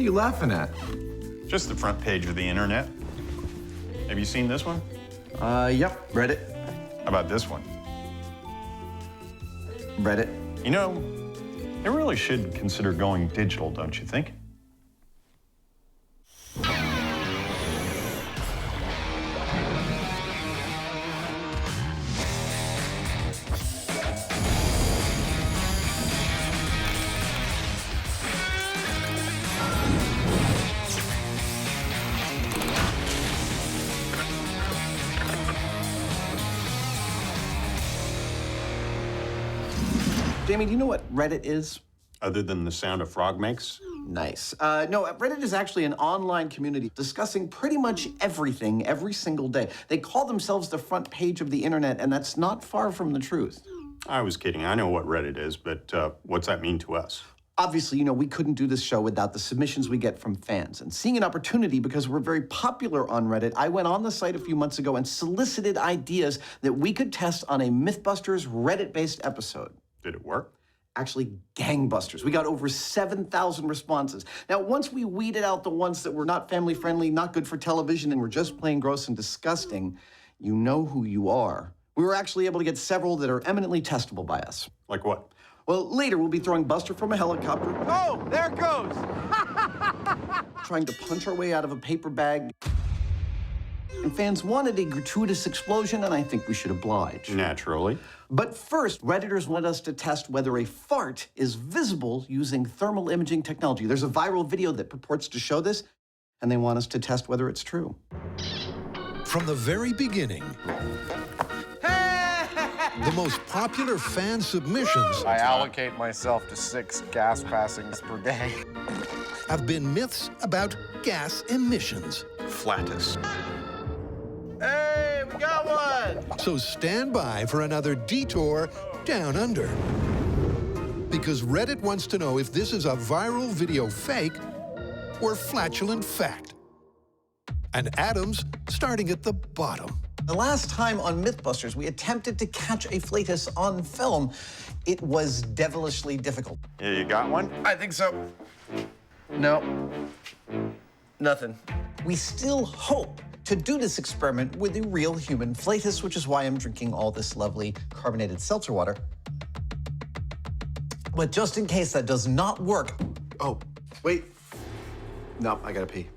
are you laughing at? Just the front page of the internet. Have you seen this one? Yep, read it. How about this one? Read it. You know, they really should consider going digital, don't you think? Jamie, do you know what Reddit is? Other than the sound a frog makes? Nice. No, Reddit is actually an online community discussing pretty much everything every single day. They call themselves the front page of the internet, and that's not far from the truth. I was kidding. I know what Reddit is, but what's that mean to us? Obviously, you know, we couldn't do this show without the submissions we get from fans. And seeing an opportunity, because we're very popular on Reddit, I went on the site a few months ago and solicited ideas that we could test on a MythBusters Reddit-based episode. Did it work? Actually, gangbusters. We got over 7,000 responses. Now, once we weeded out the ones that were not family-friendly, not good for television, and were just plain gross and disgusting, you know who you are. We were actually able to get several that are eminently testable by us. Like what? Well, later we'll be throwing Buster from a helicopter. Oh, there it goes! Trying to punch our way out of a paper bag. And fans wanted a gratuitous explosion, and I think we should oblige. Naturally. But first, Redditors want us to test whether a fart is visible using thermal imaging technology. There's a viral video that purports to show this, and they want us to test whether it's true. From the very beginning, the most popular fan submissions I allocate myself to 6 gas passings per day. have been myths about gas emissions. Flatus. Hey, we got one! So stand by for another detour down under. Because Reddit wants to know if this is a viral video fake or flatulent fact. And Adam's starting at the bottom. The last time on MythBusters, we attempted to catch a flatus on film. It was devilishly difficult. Yeah, you got one? I think so. No. Nothing. We still hope to do this experiment with a real human flatus, which is why I'm drinking all this lovely carbonated seltzer water. But just in case that does not work, oh, wait. No, I gotta pee.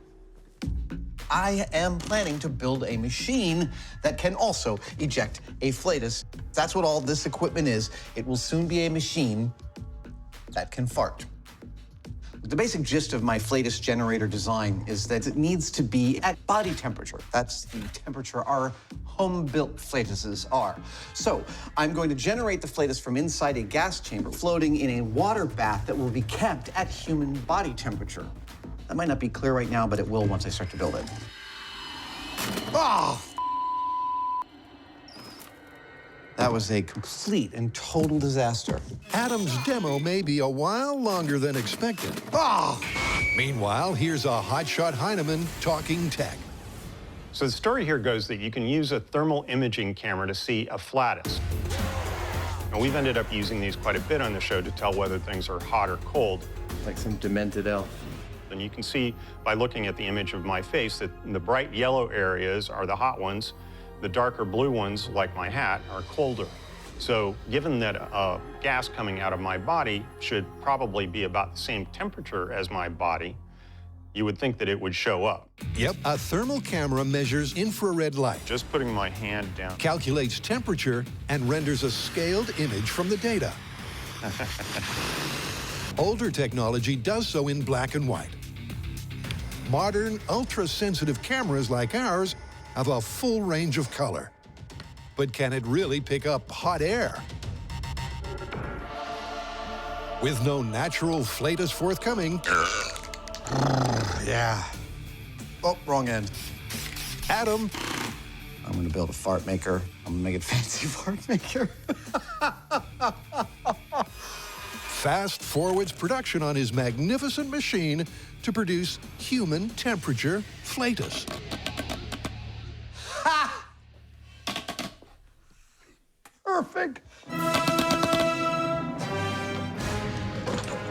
I am planning to build a machine that can also eject a flatus. That's what all this equipment is. It will soon be a machine that can fart. The basic gist of my flatus generator design is that it needs to be at body temperature. That's the temperature our home-built flatuses are. So I'm going to generate the flatus from inside a gas chamber floating in a water bath that will be kept at human body temperature. That might not be clear right now, but it will once I start to build it. Oh! That was a complete and total disaster. Adam's demo may be a while longer than expected. Oh! Meanwhile, here's a hotshot Heineman talking tech. So the story here goes that you can use a thermal imaging camera to see a flatus. And we've ended up using these quite a bit on the show to tell whether things are hot or cold. Like some demented elf. And you can see by looking at the image of my face that the bright yellow areas are the hot ones. The darker blue ones, like my hat, are colder. So given that gas coming out of my body should probably be about the same temperature as my body, you would think that it would show up. Yep, a thermal camera measures infrared light, Just putting my hand down. calculates temperature, and renders a scaled image from the data. Older technology does so in black and white. Modern, ultra-sensitive cameras like ours have a full range of color. But can it really pick up hot air? With no natural flatus forthcoming, Yeah. Oh, wrong end. Adam I'm gonna build a fart maker. I'm gonna make it fancy fart maker. fast forwards production on his magnificent machine to produce human temperature flatus. Ha! Perfect.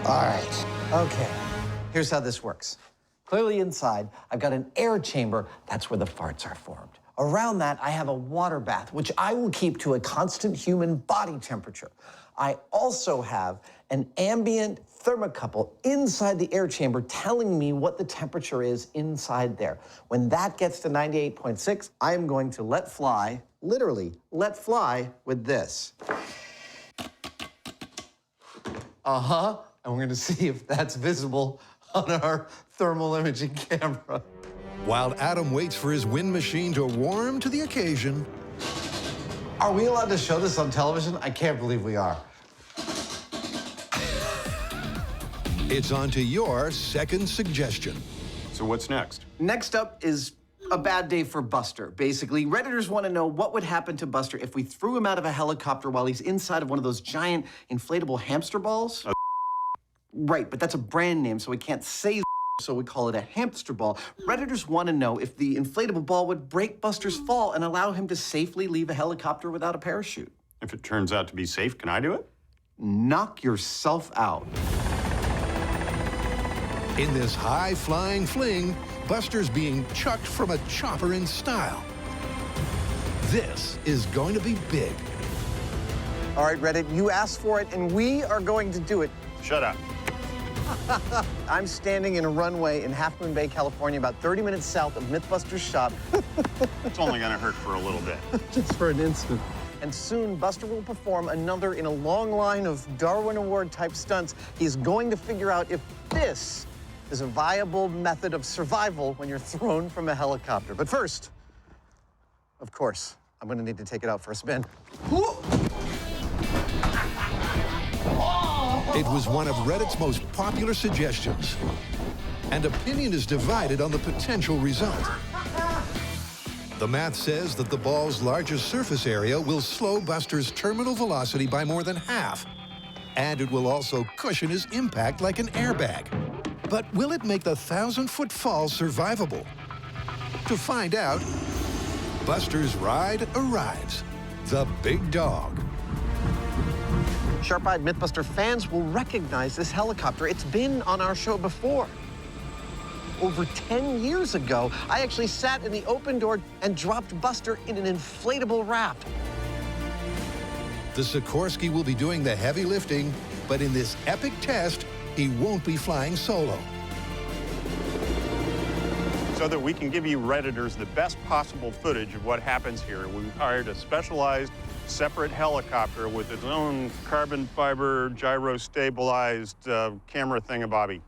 All right, okay. Here's how this works. Clearly inside, I've got an air chamber. That's where the farts are formed. Around that, I have a water bath, which I will keep to a constant human body temperature. I also have an ambient thermocouple inside the air chamber telling me what the temperature is inside there. When that gets to 98.6, I am going to let fly, literally let fly with this. And we're gonna see if that's visible on our thermal imaging camera. While Adam waits for his wind machine to warm to the occasion, Are we allowed to show this on television? I can't believe we are. it's on to your second suggestion. So what's next? Next up is a bad day for Buster. Basically, Redditors want to know what would happen to Buster if we threw him out of a helicopter while he's inside of one of those giant inflatable hamster balls. Right, but that's a brand name, so we can't say so we call it a hamster ball. Redditors want to know if the inflatable ball would break Buster's fall and allow him to safely leave a helicopter without a parachute. If it turns out to be safe, can I do it? Knock yourself out. In this high-flying fling, Buster's being chucked from a chopper in style. This is going to be big. All right, Reddit, you asked for it, and we are going to do it. Shut up. I'm standing in a runway in Half Moon Bay, California, about 30 minutes south of MythBusters shop. It's only gonna hurt for a little bit. Just for an instant. And soon, Buster will perform another in a long line of Darwin Award-type stunts. He's going to figure out if this is a viable method of survival when you're thrown from a helicopter. But first, of course, I'm gonna need to take it out for a spin. It was one of Reddit's most popular suggestions, and opinion is divided on the potential result. The math says that the ball's largest surface area will slow Buster's terminal velocity by more than half, and it will also cushion his impact like an airbag. But will it make the 1,000-foot fall survivable? To find out, Buster's ride arrives. The big dog. Sharp-eyed MythBuster fans will recognize this helicopter. It's been on our show before. Over 10 years ago, I actually sat in the open door and dropped Buster in an inflatable raft. The Sikorsky will be doing the heavy lifting, but in this epic test, he won't be flying solo. So that we can give you Redditors the best possible footage of what happens here, we hired a specialized separate helicopter with its own carbon fiber, gyro-stabilized camera thingamabobby.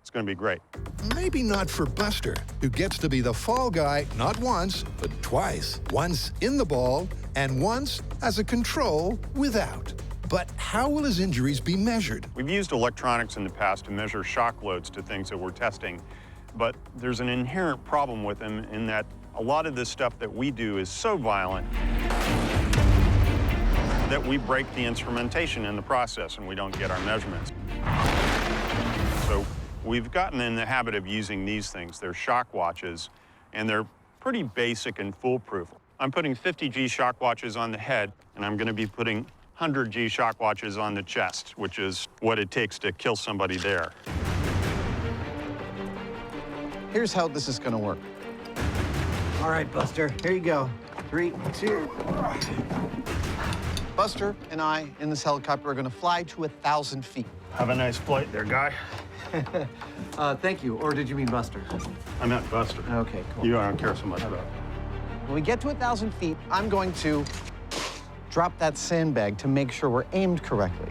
It's gonna be great. Maybe not for Buster, who gets to be the fall guy not once, but twice. Once in the ball, and once as a control without. But how will his injuries be measured? We've used electronics in the past to measure shock loads to things that we're testing, but there's an inherent problem with them in that a lot of this stuff that we do is so violent that we break the instrumentation in the process and we don't get our measurements. So we've gotten in the habit of using these things. They're shock watches, and they're pretty basic and foolproof. I'm putting 50G shock watches on the head, and I'm gonna be putting 100G shock watches on the chest, which is what it takes to kill somebody there. Here's how this is gonna work. All right, Buster, here you go. 3, 2. Buster and I in this helicopter are gonna fly to 1,000 feet. Have a nice flight there, guy. Thank you, or did you mean Buster? I meant Buster. Okay, cool. You don't care so much about it. When we get to 1,000 feet, I'm going to drop that sandbag to make sure we're aimed correctly.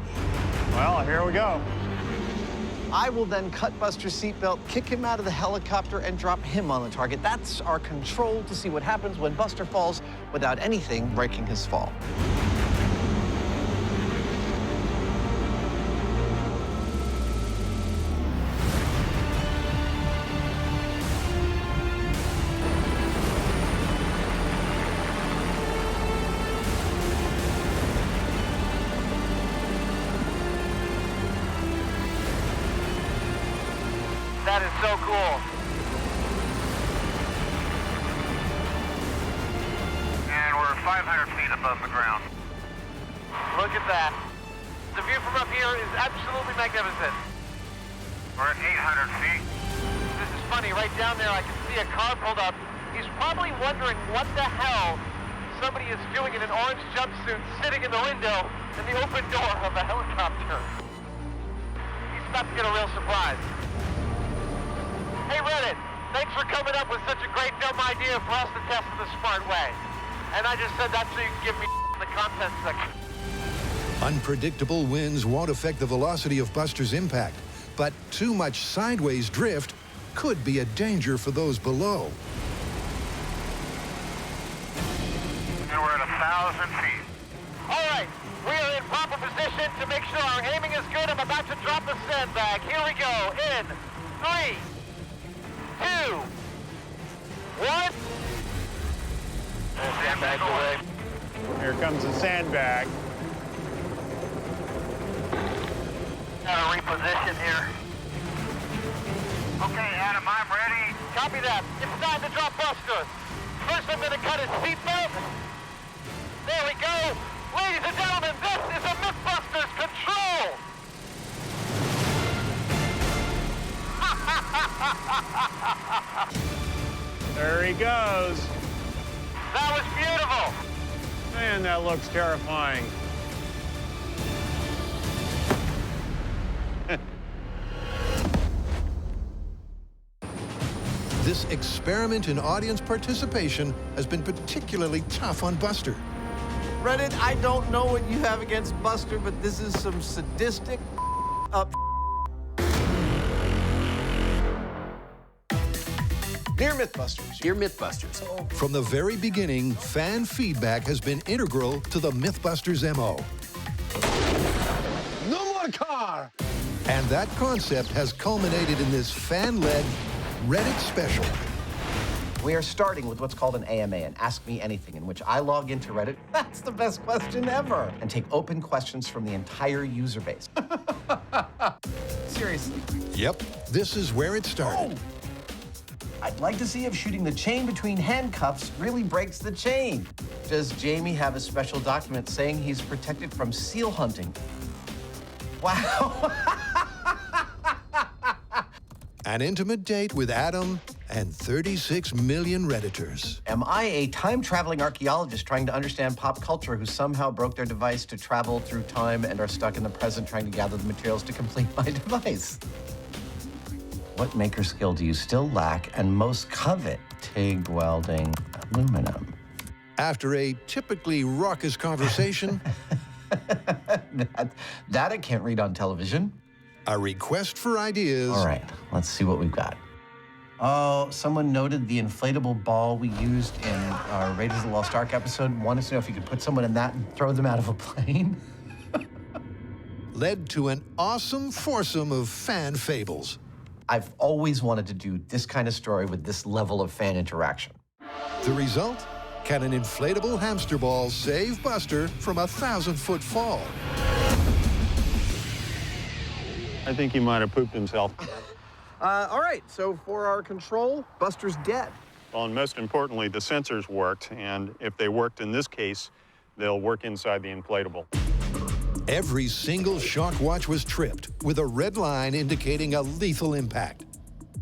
Well, here we go. I will then cut Buster's seatbelt, kick him out of the helicopter, and drop him on the target. That's our control to see what happens when Buster falls without anything breaking his fall. That is so cool. And we're 500 feet above the ground. Look at that. The view from up here is absolutely magnificent. We're at 800 feet. This is funny. Right down there, I can see a car pulled up. He's probably wondering what the hell somebody is doing in an orange jumpsuit sitting in the window in the open door of a helicopter. He's about to get a real surprise. Hey, Reddit, thanks for coming up with such a great dumb idea for us to test in the smart way. And I just said that so you can give me the content section. Unpredictable winds won't affect the velocity of Buster's impact, but too much sideways drift could be a danger for those below. And we're at 1,000 feet. All right, we are in proper position to make sure our aiming is good. I'm about to drop the sandbag. Here we go. In 3, 2, 1. Sandbag's away. Here comes the sandbag. Gotta reposition here. Okay, Adam, I'm ready. Copy that. It's time to drop Buster. First, I'm gonna cut his seatbelt. There we go. Ladies and gentlemen, this is a MythBusters control. There he goes. That was beautiful. Man, that looks terrifying. This experiment in audience participation has been particularly tough on Buster. Reddit, I don't know what you have against Buster, but this is some sadistic up. Dear MythBusters. Dear MythBusters, From the very beginning, fan feedback has been integral to the MythBusters MO. No more car! And that concept has culminated in this fan-led Reddit special. We are starting with what's called an AMA, an Ask Me Anything, in which I log into Reddit. That's the best question ever. And take open questions from the entire user base. Seriously. Yep, this is where it started. I'd like to see if shooting the chain between handcuffs really breaks the chain. Does Jamie have a special document saying he's protected from seal hunting? Wow. An intimate date with Adam and 36 million Redditors. Am I a time-traveling archaeologist trying to understand pop culture who somehow broke their device to travel through time and are stuck in the present trying to gather the materials to complete my device? What maker skill do you still lack and most covet? TIG, welding, aluminum. After a typically raucous conversation, that I can't read on television. a request for ideas, All right, let's see what we've got. Oh, someone noted the inflatable ball we used in our Raiders of the Lost Ark episode. Wanted to know if you could put someone in that and throw them out of a plane. led to an awesome foursome of fan fables. I've always wanted to do this kind of story with this level of fan interaction. The result? Can an inflatable hamster ball save Buster from a 1,000-foot fall? I think he might have pooped himself. All right, so for our control, Buster's dead. Well, and most importantly, the sensors worked, and if they worked in this case, they'll work inside the inflatable. Every single shock watch was tripped, with a red line indicating a lethal impact.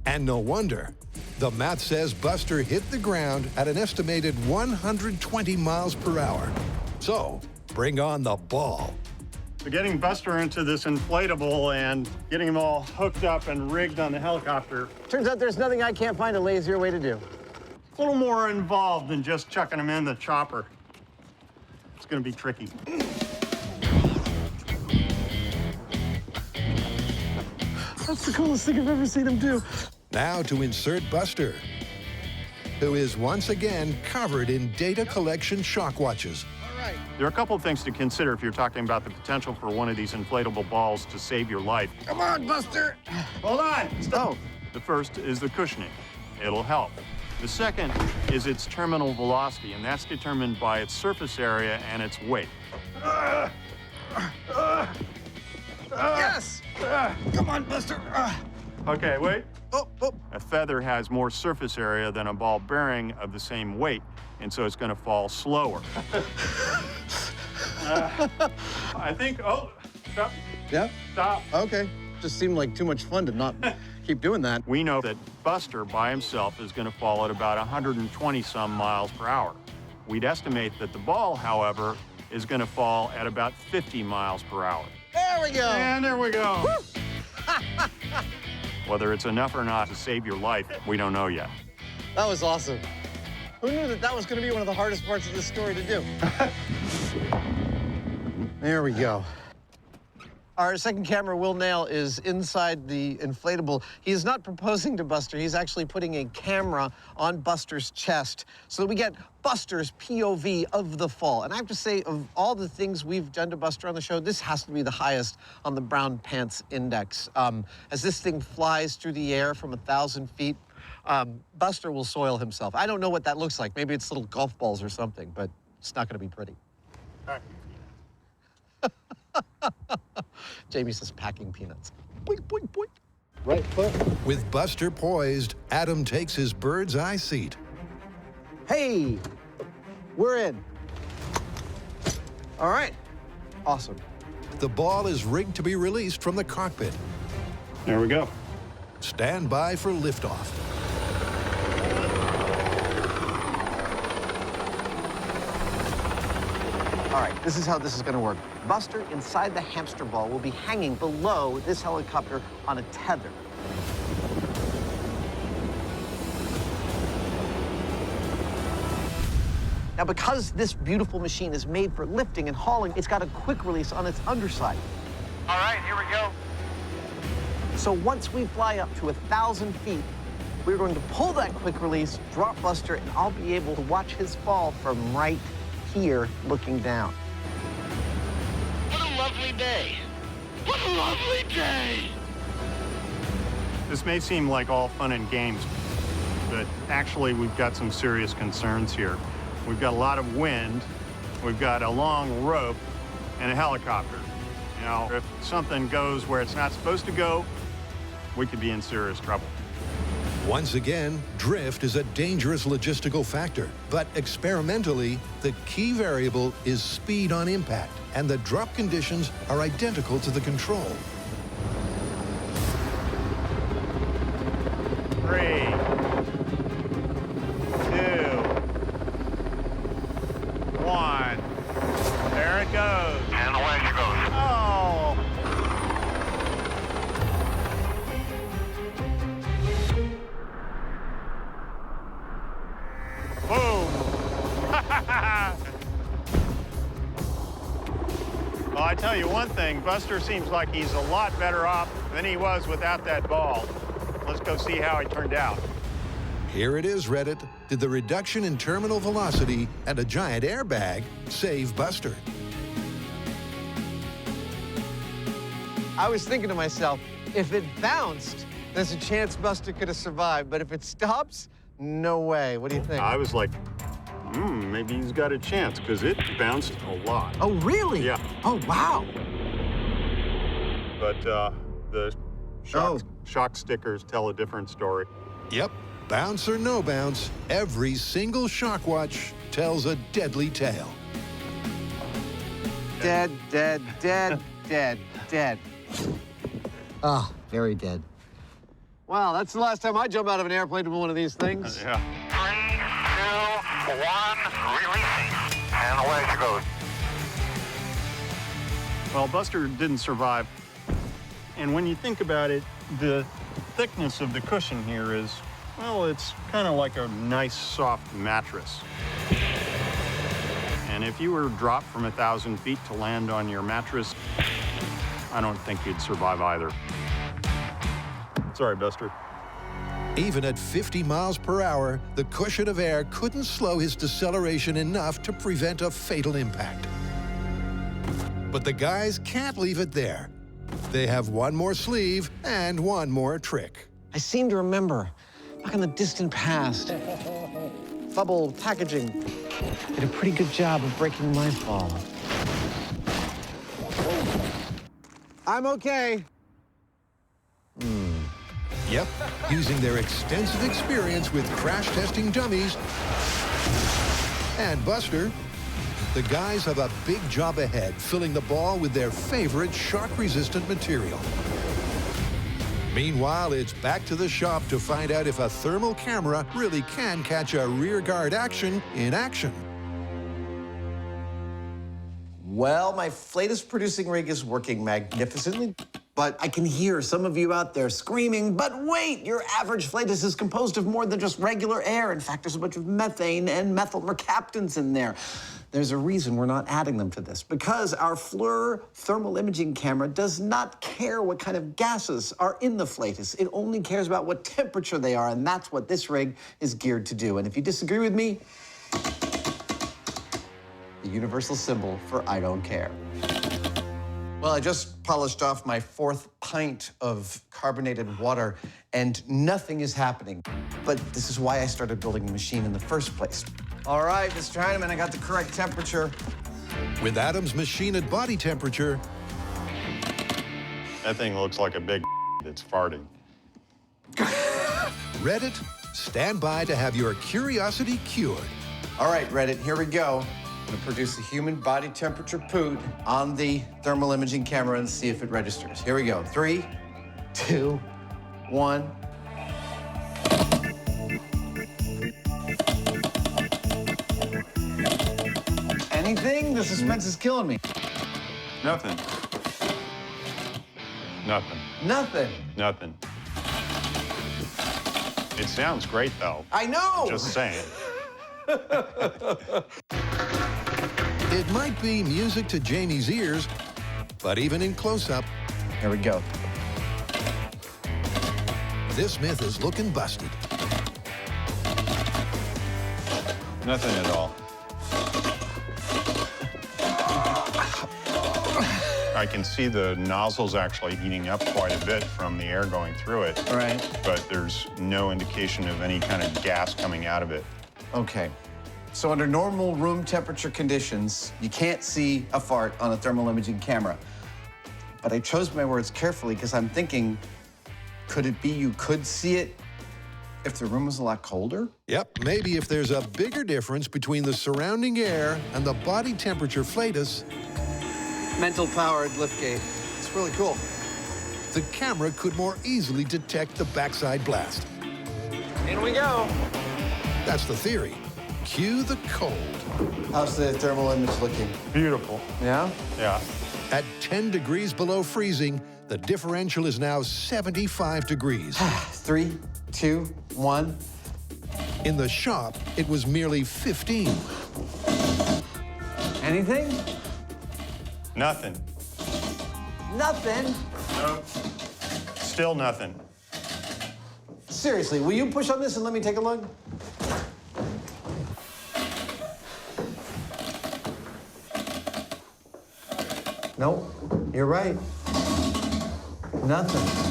And no wonder. The math says Buster hit the ground at an estimated 120 miles per hour. So, bring on the ball. So getting Buster into this inflatable and getting him all hooked up and rigged on the helicopter, Turns out there's nothing I can't find a lazier way to do. it's a little more involved than just chucking him in the chopper. It's gonna be tricky. That's the coolest thing I've ever seen him do. Now to insert Buster, who is once again covered in data collection shock watches. There are a couple of things to consider if you're talking about the potential for one of these inflatable balls to save your life. Come on, Buster. Hold on! Oh, The first is the cushioning. It'll help. The second is its terminal velocity, and that's determined by its surface area and its weight. yes. Come on, Buster. Okay, wait. Oh. A feather has more surface area than a ball bearing of the same weight, and so it's going to fall slower. I think, oh, stop. Yeah. Stop. Okay. just seemed like too much fun to not keep doing that. We know that Buster by himself is going to fall at about 120 some miles per hour. We'd estimate that the ball, however, is going to fall at about 50 miles per hour. There we go. And there we go. Whether it's enough or not to save your life, we don't know yet. That was awesome. Who knew that that was going to be one of the hardest parts of this story to do? There we go. Our second camera, Will Nail, is inside the inflatable. He is not proposing to Buster. He's actually putting a camera on Buster's chest so that we get Buster's POV of the fall. And I have to say, of all the things we've done to Buster on the show, this has to be the highest on the brown pants index. As this thing flies through the air from 1,000 feet, Buster will soil himself. I don't know what that looks like. Maybe it's little golf balls or something, but it's not going to be pretty. All right. Jamie says packing peanuts. Boink, boink, boink. Right foot. With Buster poised, Adam takes his bird's eye seat. Hey, we're in. All right, awesome. The ball is rigged to be released from the cockpit. There we go. Stand by for liftoff. All right, this is how this is going to work. Buster, inside the hamster ball, will be hanging below this helicopter on a tether. Now, because this beautiful machine is made for lifting and hauling, it's got a quick release on its underside. All right, here we go. So once we fly up to 1,000 feet, we're going to pull that quick release, drop Buster, and I'll be able to watch his fall from right here looking down. What a lovely day. What a lovely day. This may seem like all fun and games, but actually we've got some serious concerns here. We've got a lot of wind, we've got a long rope, and a helicopter. You know, if something goes where it's not supposed to go, we could be in serious trouble. Once again, drift is a dangerous logistical factor, but experimentally, the key variable is speed on impact, and the drop conditions are identical to the control. 3, 2, 1. There it goes. And away she goes. Oh! Boom! Well, I tell you one thing, Buster seems like he's a lot better off than he was without that ball. Let's go see how it turned out. Here it is, Reddit. Did the reduction in terminal velocity and a giant airbag save Buster? I was thinking to myself, if it bounced, there's a chance Buster could have survived, but if it stops, no way. What do you think? I was like, maybe he's got a chance, because it bounced a lot. Oh, really? Yeah. Oh, wow. But the shock stickers tell a different story. Yep. Bounce or no bounce, every single shock watch tells a deadly tale. Dead, dead, dead, dead, dead. Ah, very dead. Wow, that's the last time I jump out of an airplane with one of these things. Yeah. 3, 2, 1, releasing. And away she goes. Well, Buster didn't survive. And when you think about it, the thickness of the cushion here is, well, it's kind of like a nice soft mattress. And if you were dropped from 1,000 feet to land on your mattress, I don't think you'd survive either. Sorry, Buster. Even at 50 miles per hour, the cushion of air couldn't slow his deceleration enough to prevent a fatal impact. But the guys can't leave it there. They have one more sleeve and one more trick. I seem to remember, back in the distant past, Bubble Packaging did a pretty good job of breaking my fall. I'm okay. Yep, using their extensive experience with crash testing dummies and Buster, the guys have a big job ahead filling the ball with their favorite shock-resistant material. Meanwhile, it's back to the shop to find out if a thermal camera really can catch a rear guard action in action. Well, my flatus producing rig is working magnificently, but I can hear some of you out there screaming, but wait, your average flatus is composed of more than just regular air. In fact, there's a bunch of methane and methyl mercaptans in there. There's a reason we're not adding them to this, because our FLIR thermal imaging camera does not care what kind of gases are in the flatus. It only cares about what temperature they are, and that's what this rig is geared to do. And if you disagree with me, the universal symbol for I don't care. Well, I just polished off my 4th pint of carbonated water, and nothing is happening. But this is why I started building the machine in the first place. All right, Mr. Heinemann, I got the correct temperature. With Adam's machine at body temperature, That thing looks like a big that's farting. Reddit, stand by to have your curiosity cured. All right, Reddit, here we go. I'm gonna produce a human body temperature poot on the thermal imaging camera and see if it registers. Here we go. 3, 2, 1. Anything? The suspense is killing me. Nothing. Nothing. Nothing. Nothing. It sounds great, though. I know. Just saying. It might be music to Jamie's ears, but even in close-up, Here we go. this myth is looking busted. Nothing at all. I can see the nozzle's actually heating up quite a bit from the air going through it. Right. But there's no indication of any kind of gas coming out of it. Okay. So under normal room temperature conditions, you can't see a fart on a thermal imaging camera. But I chose my words carefully because I'm thinking, could it be you could see it if the room was a lot colder? Yep, maybe if there's a bigger difference between the surrounding air and the body temperature flatus, Mental-powered liftgate. It's really cool. the camera could more easily detect the backside blast. In we go. That's the theory. Cue the cold. How's the thermal image looking? Beautiful. Yeah? Yeah. At 10 degrees below freezing, the differential is now 75 degrees. 3, 2, 1. In the shop, it was merely 15. Anything? Nothing. Nothing? Nope. Still nothing. Seriously, will you push on this and let me take a look? Nope, you're right. Nothing.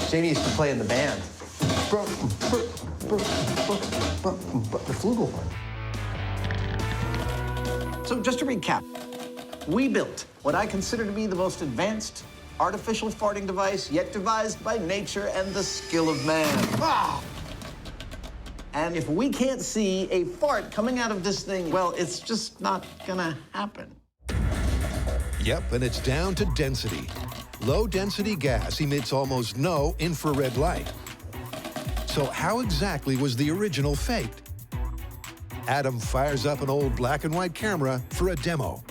Jamie used to play in the band. The flugelhorn. So just to recap, we built what I consider to be the most advanced artificial farting device yet devised by nature and the skill of man. Ah! And if we can't see a fart coming out of this thing, well, it's just not gonna happen. Yep, and it's down to density. Low-density gas emits almost no infrared light. So how exactly was the original faked? Adam fires up an old black and white camera for a demo.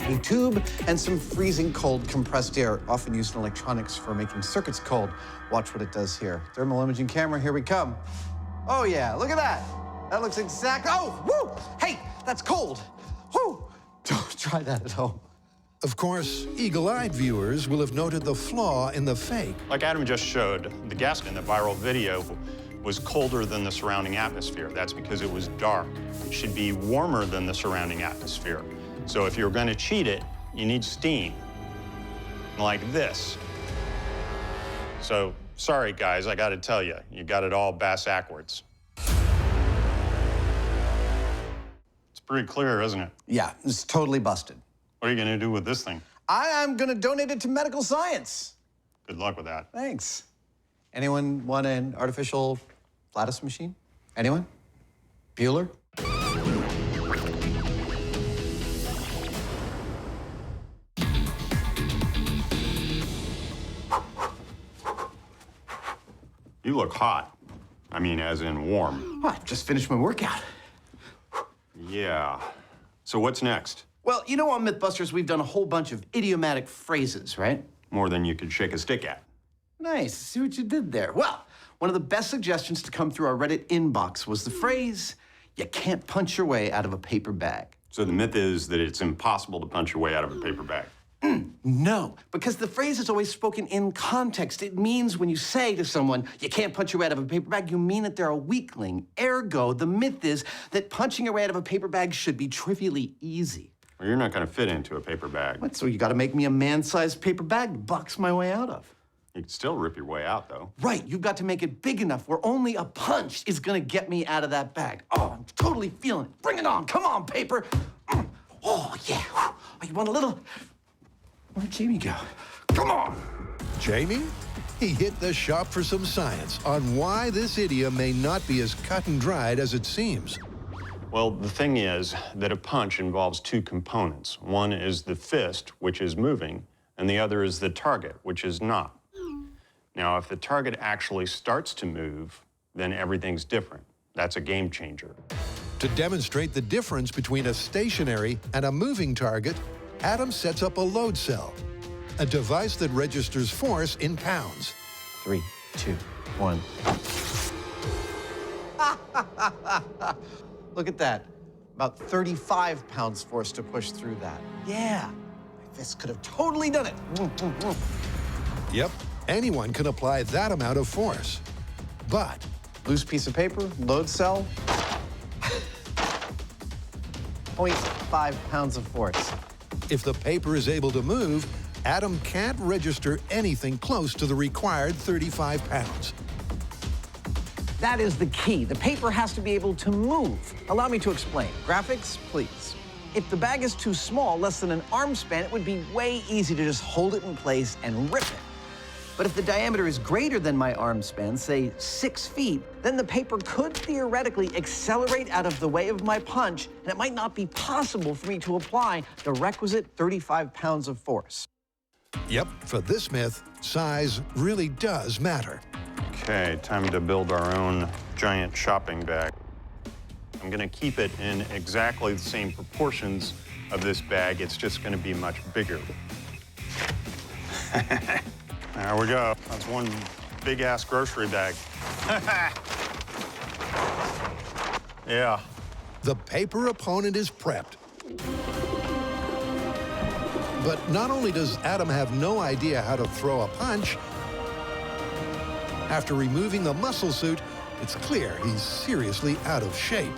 A tube and some freezing cold compressed air, often used in electronics for making circuits cold. Watch what it does here. Thermal imaging camera, here we come. Oh yeah, look at that. That looks exact. Oh, woo! Hey, that's cold. Woo! Don't try that at home. Of course, eagle-eyed viewers will have noted the flaw in the fake. Like Adam just showed, the gas in the viral video was colder than the surrounding atmosphere. That's because it was dark. It should be warmer than the surrounding atmosphere. So if you're going to cheat it, you need steam, like this. So, sorry guys, I got to tell you, you got it all bass-ackwards. It's pretty clear, isn't it? Yeah, it's totally busted. What are you going to do with this thing? I am gonna donate it to medical science. Good luck with that. Thanks. Anyone want an artificial flatus machine? Anyone? Bueller? You look hot. I mean, as in warm. Oh, I just finished my workout. Yeah. So what's next? Well, you know, on MythBusters, we've done a whole bunch of idiomatic phrases, right? More than you could shake a stick at. Nice. See what you did there. Well, one of the best suggestions to come through our Reddit inbox was the phrase, "You can't punch your way out of a paper bag." So the myth is that it's impossible to punch your way out of a paper bag. No, because the phrase is always spoken in context. It means when you say to someone, "You can't punch your way out of a paper bag," you mean that they're a weakling. Ergo, the myth is that punching your way out of a paper bag should be trivially easy. Well, you're not going to fit into a paper bag. What, so you gotta make me a man-sized paper bag to box my way out of? You can still rip your way out, though. Right, you've got to make it big enough where only a punch is gonna get me out of that bag. Oh, I'm totally feeling it. Bring it on, come on, paper. Oh, yeah. Oh, you want a little? Where'd Jamie go? Come on. Jamie? He hit the shop for some science on why this idiom may not be as cut and dried as it seems. Well, the thing is that a punch involves two components. One is the fist, which is moving, and the other is the target, which is not. Now, if the target actually starts to move, then everything's different. That's a game changer. To demonstrate the difference between a stationary and a moving target, Adam sets up a load cell, a device that registers force in pounds. 3, 2, 1. Look at that. About 35 pounds force to push through that. Yeah, my fist could have totally done it. Yep, anyone can apply that amount of force. But Loose piece of paper, load cell. 0.5 pounds of force. if the paper is able to move, Adam can't register anything close to the required 35 pounds. That is the key. The paper has to be able to move. Allow me to explain. Graphics, please. If the bag is too small, less than an arm span, it would be way easy to just hold it in place and rip it. But if the diameter is greater than my arm span, say 6 feet, then the paper could theoretically accelerate out of the way of my punch, and it might not be possible for me to apply the requisite 35 pounds of force. Yep, for this myth, size really does matter. Okay, time to build our own giant shopping bag. I'm gonna keep it in exactly the same proportions of this bag. It's just gonna be much bigger. There we go. That's one big-ass grocery bag. Yeah. The paper opponent is prepped. But not only does Adam have no idea how to throw a punch, after removing the muscle suit, it's clear he's seriously out of shape.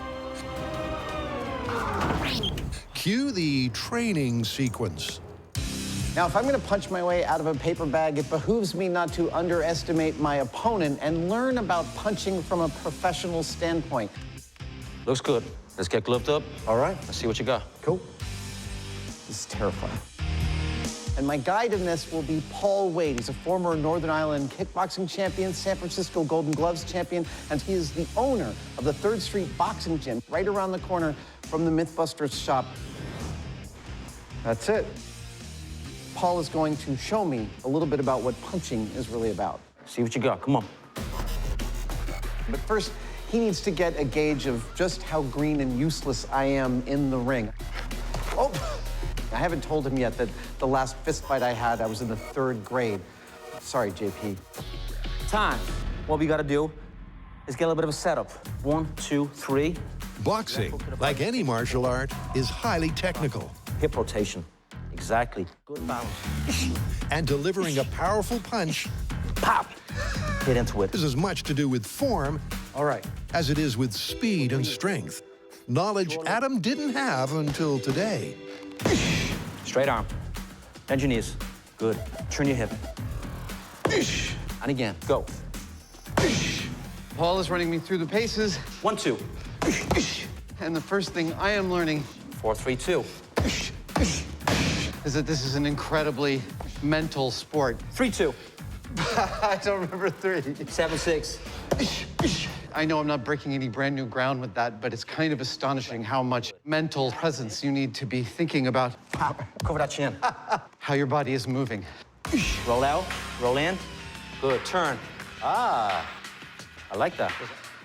Cue the training sequence. Now, if I'm going to punch my way out of a paper bag, it behooves me not to underestimate my opponent and learn about punching from a professional standpoint. Looks good. Let's get gloved up. All right. Let's see what you got. Cool. This is terrifying. And my guide in this will be Paul Wade. He's a former Northern Ireland kickboxing champion, San Francisco Golden Gloves champion, and he is the owner of the 3rd Street Boxing Gym right around the corner from the MythBusters shop. That's it. Paul is going to show me a little bit about what punching is really about. See what you got. Come on. But first, he needs to get a gauge of just how green and useless I am in the ring. Oh, I haven't told him yet that the last fist fight I had, I was in the 3rd grade. Sorry, JP. Time. What we got to do is get a little bit of a setup. 1, 2, 3. Boxing, like any martial art, is highly technical. Hip rotation. Exactly. Good balance. And delivering a powerful punch Pop. Hit into it. is as much to do with form All right. as it is with speed and strength. Knowledge Adam didn't have until today. Straight arm. Bend your knees. Good. Turn your hip. And again. Go. Paul is running me through the paces, 1, 2. and the first thing I am learning 4, 3, 2. is that this is an incredibly mental sport. 3, 2. I don't remember 3. 7, 6. I know I'm not breaking any brand new ground with that, but it's kind of astonishing how much mental presence you need to be thinking about Cover that chin. how your body is moving. Roll out. Roll in. Good. Turn. I like that.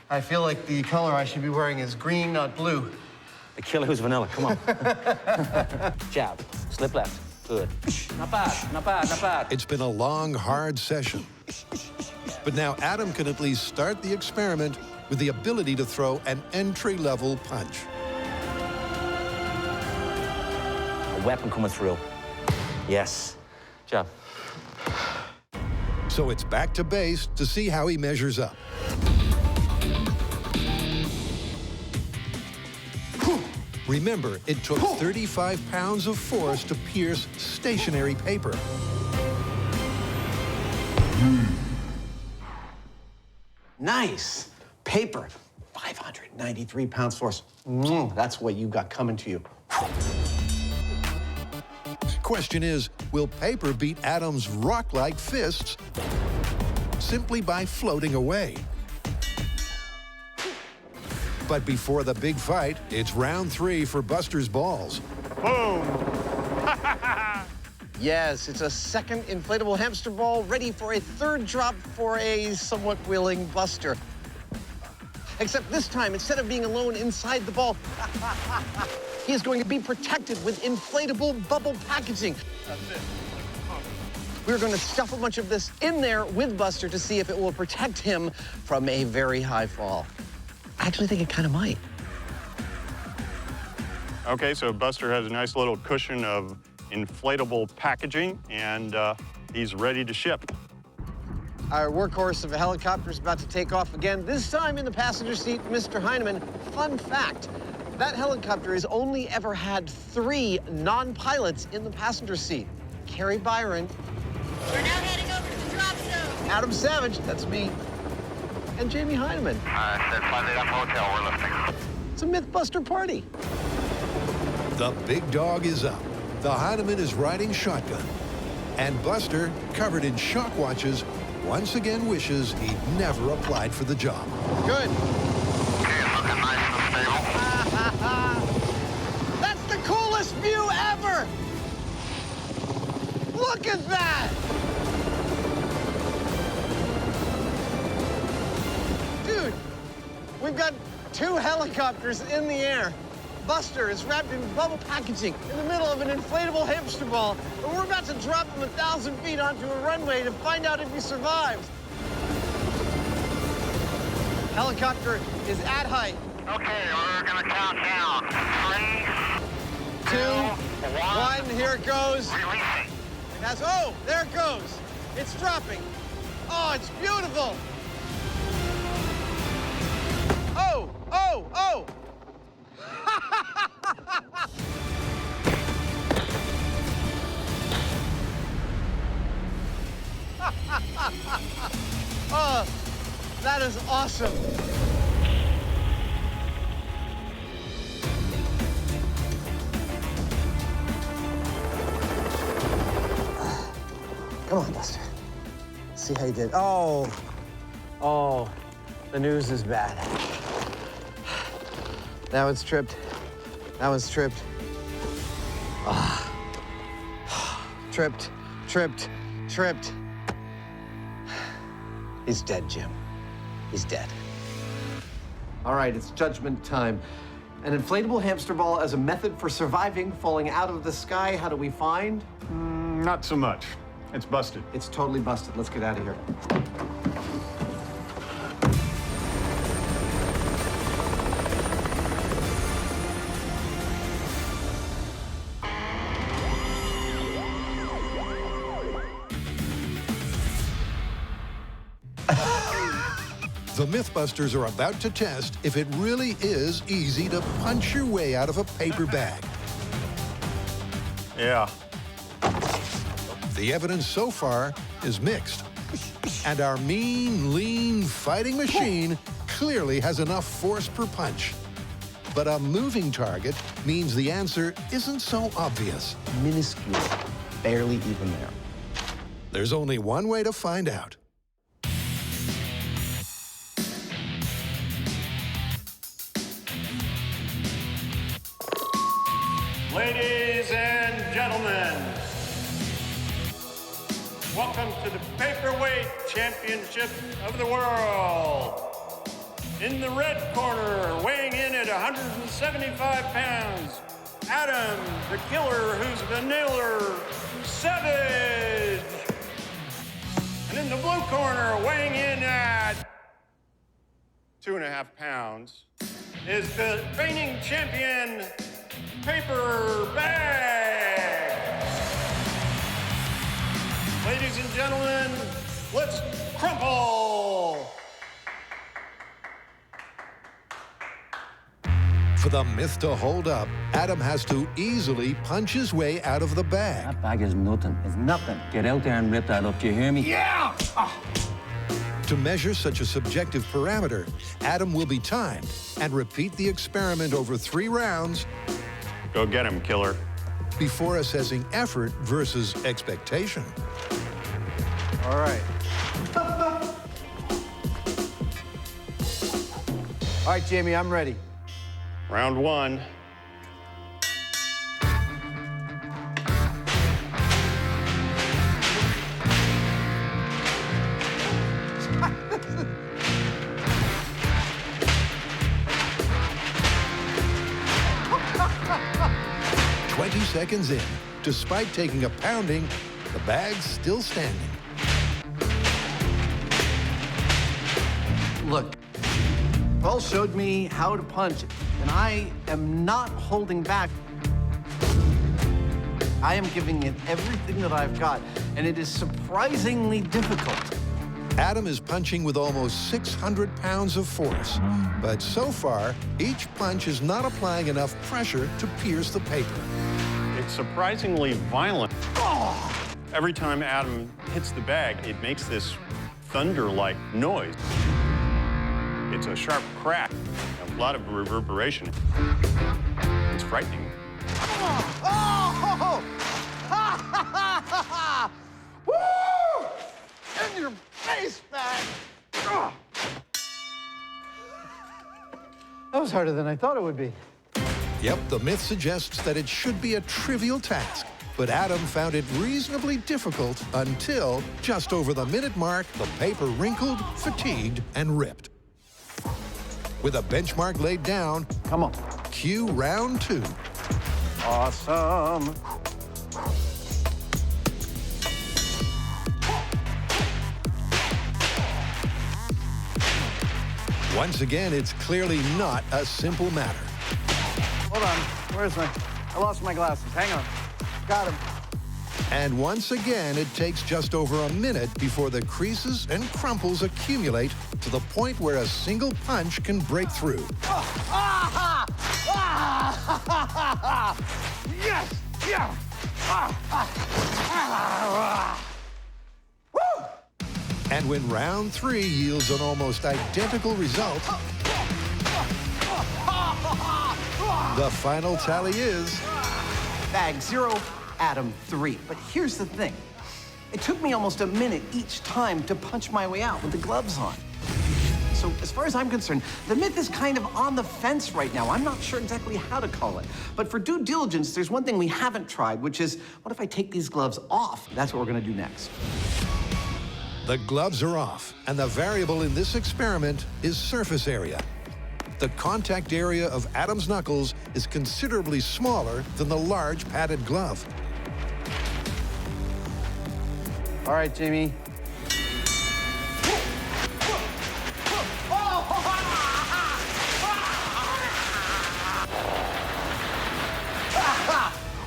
I feel like the color I should be wearing is green, not blue. The killer who's vanilla, come on. Jab, slip left, good. Not bad, not bad, not bad. It's been a long, hard session. But now Adam can at least start the experiment with the ability to throw an entry-level punch. A weapon coming through. Yes, jab. So it's back to base to see how he measures up. Remember, it took 35 pounds of force to pierce stationary paper. Nice. Paper. 593 pounds force. That's what you got coming to you. Question is, will paper beat Adam's rock-like fists simply by floating away? But before the big fight, it's round 3 for Buster's balls. Boom! Yes, it's a second inflatable hamster ball ready for a third drop for a somewhat willing Buster. Except this time, instead of being alone inside the ball, he is going to be protected with inflatable bubble packaging. That's it. We're going to stuff a bunch of this in there with Buster to see if it will protect him from a very high fall. I actually think it kind of might. Okay, so Buster has a nice little cushion of inflatable packaging, and he's ready to ship. Our workhorse of a helicopter is about to take off again, this time in the passenger seat, Mr. Heineman. Fun fact, that helicopter has only ever had 3 non-pilots in the passenger seat. Carrie Byron. We're now heading over to the drop zone. Adam Savage, that's me, and Jamie Heineman. Said find it up hotel, we're lifting. It's a MythBuster party. The big dog is up. The Heineman is riding shotgun. And Buster, covered in shock watches, once again wishes he'd never applied for the job. Good. Okay, it's looking nice and stable. That's the coolest view ever! Look at that! Dude, we've got 2 helicopters in the air. Buster is wrapped in bubble packaging in the middle of an inflatable hamster ball, and we're about to drop him 1,000 feet onto a runway to find out if he survives. Helicopter is at height. Okay, we're gonna count down. 3, 2, 1, here it goes. releasing. Oh, there it goes. It's dropping. Oh, it's beautiful. Oh, oh, oh. Oh, that is awesome. Come on, Buster. See how you did. Oh, the news is bad. That one's tripped. That one's tripped. Tripped, tripped, tripped. He's dead, Jim. He's dead. All right, it's judgment time. An inflatable hamster ball as a method for surviving falling out of the sky. How do we find? Not so much. It's busted. It's totally busted. Let's get out of here. The MythBusters are about to test if it really is easy to punch your way out of a paper bag. Yeah. The evidence so far is mixed. And our mean, lean fighting machine clearly has enough force per punch. But a moving target means the answer isn't so obvious. Minuscule. Barely even there. There's only one way to find out. Ladies and gentlemen, welcome to the Paperweight Championship of the World. In the red corner, weighing in at 175 pounds, Adam, the killer who's the nailer, Savage. And in the blue corner, weighing in at 2.5 pounds, is the reigning champion, Paper Bag. Ladies and gentlemen, let's crumple. For the myth to hold up, Adam has to easily punch his way out of the bag. That bag is nothing. It's nothing. Get out there and rip that up. Do you hear me? Yeah! To measure such a subjective parameter, Adam will be timed and repeat the experiment over 3 rounds Go get him, killer. before assessing effort versus expectation. All right. All right, Jamie, I'm ready. Round 1. Seconds in, despite taking a pounding, the bag's still standing. Look, Paul showed me how to punch, and I am not holding back. I am giving it everything that I've got, and it is surprisingly difficult. Adam is punching with almost 600 pounds of force, but so far, each punch is not applying enough pressure to pierce the paper. It's surprisingly violent. Every time Adam hits the bag, it makes this thunder-like noise. It's a sharp crack, a lot of reverberation. It's frightening. Woo! In your face, man! That was harder than I thought it would be. Yep, the myth suggests that it should be a trivial task, but Adam found it reasonably difficult until, just over the minute mark, the paper wrinkled, fatigued, and ripped. With a benchmark laid down, Come on. cue round 2. Awesome. Once again, it's clearly not a simple matter. Hold on. Where's my... I lost my glasses. Hang on. Got him. And once again, it takes just over a minute before the creases and crumples accumulate to the point where a single punch can break through. Yes! Yeah! Woo! And when round 3 yields an almost identical result, the final tally is... Bag 0, Adam 3. But here's the thing. It took me almost a minute each time to punch my way out with the gloves on. So as far as I'm concerned, the myth is kind of on the fence right now. I'm not sure exactly how to call it. But for due diligence, there's one thing we haven't tried, which is, what if I take these gloves off? That's what we're gonna do next. The gloves are off, and the variable in this experiment is surface area. The contact area of Adam's knuckles is considerably smaller than the large padded glove. All right, Jamie.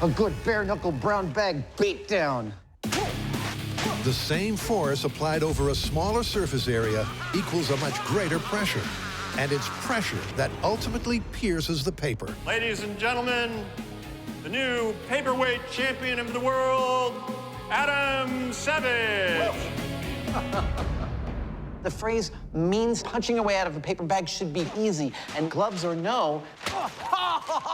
A good bare-knuckle brown bag beat down. The same force applied over a smaller surface area equals a much greater pressure. And it's pressure that ultimately pierces the paper. Ladies and gentlemen, the new paperweight champion of the world, Adam Savage. The phrase means punching away out of a paper bag should be easy, and gloves or no,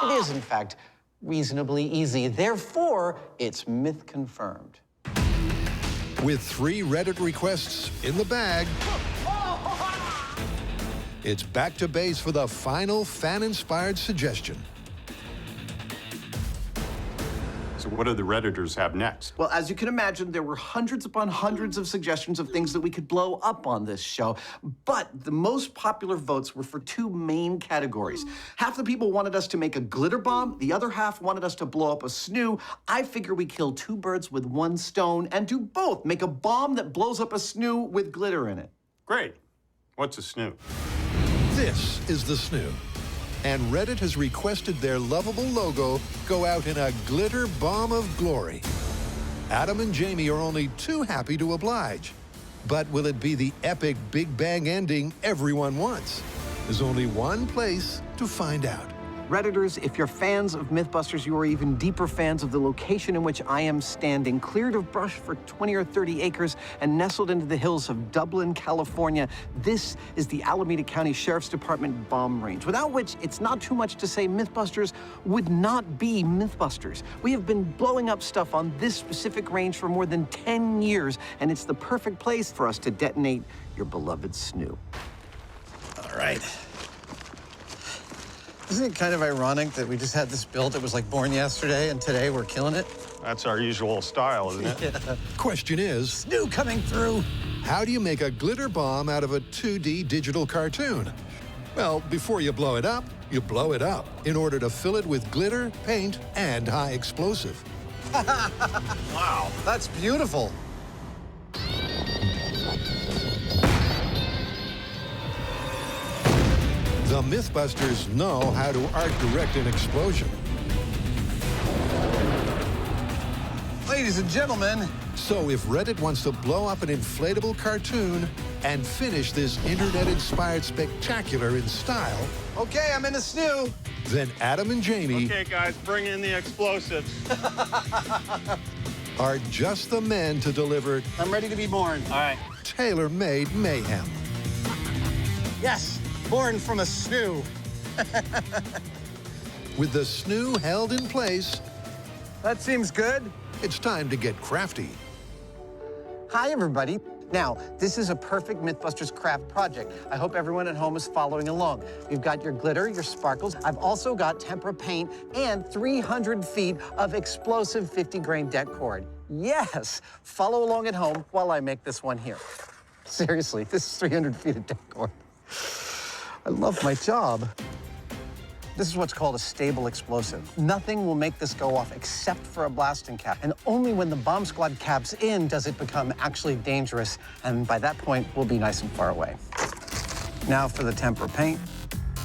it is, in fact, reasonably easy. Therefore, it's myth confirmed. With 3 Reddit requests in the bag, it's back to base for the final fan-inspired suggestion. So what do the Redditors have next? Well, as you can imagine, there were hundreds upon hundreds of suggestions of things that we could blow up on this show. But the most popular votes were for two main categories. Half the people wanted us to make a glitter bomb. The other half wanted us to blow up a snoo. I figure we kill two birds with one stone and do both. Make a bomb that blows up a snoo with glitter in it. Great. What's a snoo? This is the snoo. And Reddit has requested their lovable logo go out in a glitter bomb of glory. Adam and Jamie are only too happy to oblige. But will it be the epic Big Bang ending everyone wants? There's only one place to find out. Redditors, if you're fans of MythBusters, you are even deeper fans of the location in which I am standing, cleared of brush for 20 or 30 acres and nestled into the hills of Dublin, California. This is the Alameda County Sheriff's Department bomb range, without which it's not too much to say MythBusters would not be MythBusters. We have been blowing up stuff on this specific range for more than 10 years, and it's the perfect place for us to detonate your beloved snoo. All right. Isn't it kind of ironic that we just had this built? It was like born yesterday, and today we're killing it? That's our usual style, isn't it? Yeah. Question is, Snoo coming through. how do you make a glitter bomb out of a 2D digital cartoon? Well, before you blow it up in order to fill it with glitter, paint, and high explosive. Wow, that's beautiful. The MythBusters know how to art direct an explosion. Ladies and gentlemen. So if Reddit wants to blow up an inflatable cartoon and finish this internet-inspired spectacular in style, Okay, I'm in the snoo. then Adam and Jamie Okay, guys, bring in the explosives. are just the men to deliver I'm ready to be born. All right. tailor-made mayhem. Yes, born from a snoo. With the snoo held in place, That seems good. it's time to get crafty. Hi, everybody. Now, this is a perfect MythBusters craft project. I hope everyone at home is following along. You've got your glitter, your sparkles. I've also got tempera paint and 300 feet of explosive 50-grain det cord. Yes, follow along at home while I make this one here. Seriously, this is 300 feet of det cord. I love my job. This is what's called a stable explosive. Nothing will make this go off except for a blasting cap. And only when the bomb squad caps in does it become actually dangerous. And by that point, we'll be nice and far away. Now for the tempera paint.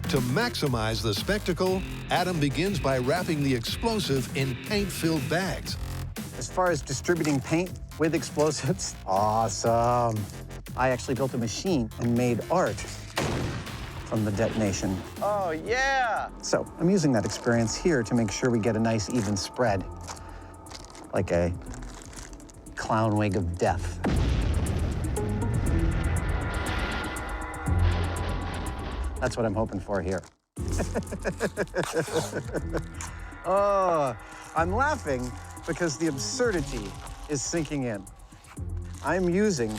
To maximize the spectacle, Adam begins by wrapping the explosive in paint-filled bags. As far as distributing paint with explosives, awesome. I actually built a machine and made art from the detonation. Oh, yeah! So I'm using that experience here to make sure we get a nice even spread, like a clown wig of death. That's what I'm hoping for here. Oh, I'm laughing because the absurdity is sinking in. I'm using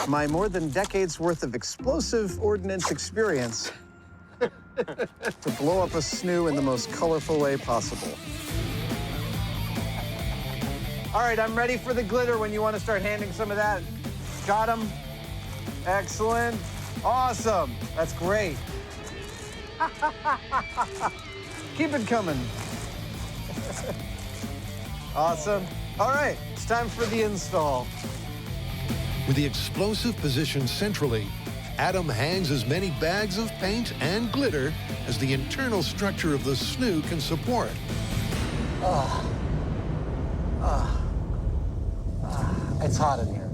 my more than decade's worth of explosive ordnance experience to blow up a snoo in the most colorful way possible. All right, I'm ready for the glitter when you want to start handing some of that. Got him. Excellent. Awesome. That's great. Keep it coming. Awesome. All right, it's time for the install. With the explosive positioned centrally, Adam hangs as many bags of paint and glitter as the internal structure of the snoo can support. It's hot in here.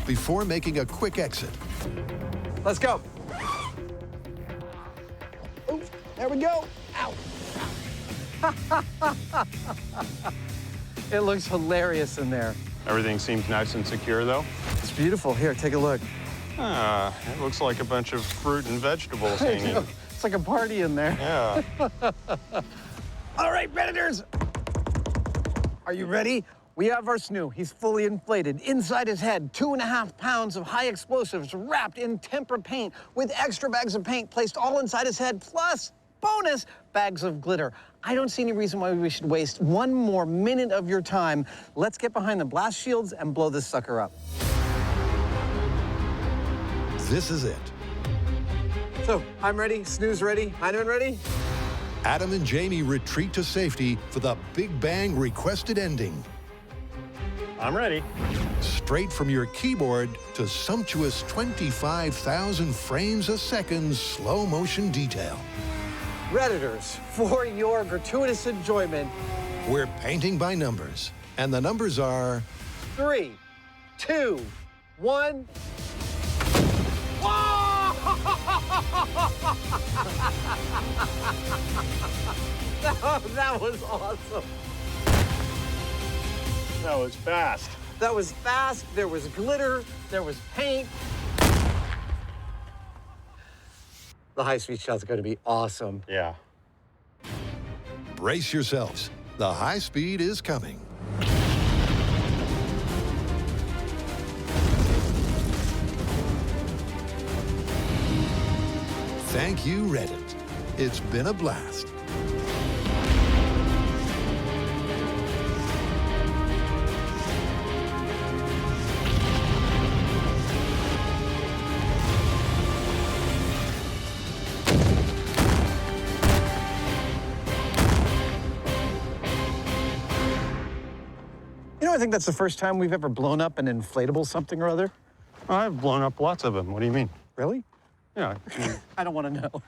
Before making a quick exit, Let's go. Oh, there we go. Ow. It looks hilarious in there. Everything seems nice and secure, though. It's beautiful. Here, take a look. It looks like a bunch of fruit and vegetables hanging. It's like a party in there. Yeah. All right, Redditors. Are you ready? We have our snoo. He's fully inflated. Inside his head, 2.5 pounds of high explosives wrapped in tempera paint with extra bags of paint placed all inside his head, plus bonus, bags of glitter. I don't see any reason why we should waste one more minute of your time. Let's get behind the blast shields and blow this sucker up. This is it. So, I'm ready, Snoo's ready, Heinemann ready? Adam and Jamie retreat to safety for the Big Bang requested ending. I'm ready. Straight from your keyboard to sumptuous 25,000 frames a second slow motion detail. Redditors, for your gratuitous enjoyment, We're painting by numbers, and the numbers are 3, 2, 1. That was awesome. That was fast. That was fast. There was glitter. There was paint. The high-speed shot's going to be awesome. Yeah. brace yourselves. The high speed is coming. Thank you, Reddit. It's been a blast. You know, I think that's the first time we've ever blown up an inflatable something or other. I've blown up lots of them. What do you mean? Really? Yeah. I don't want to know.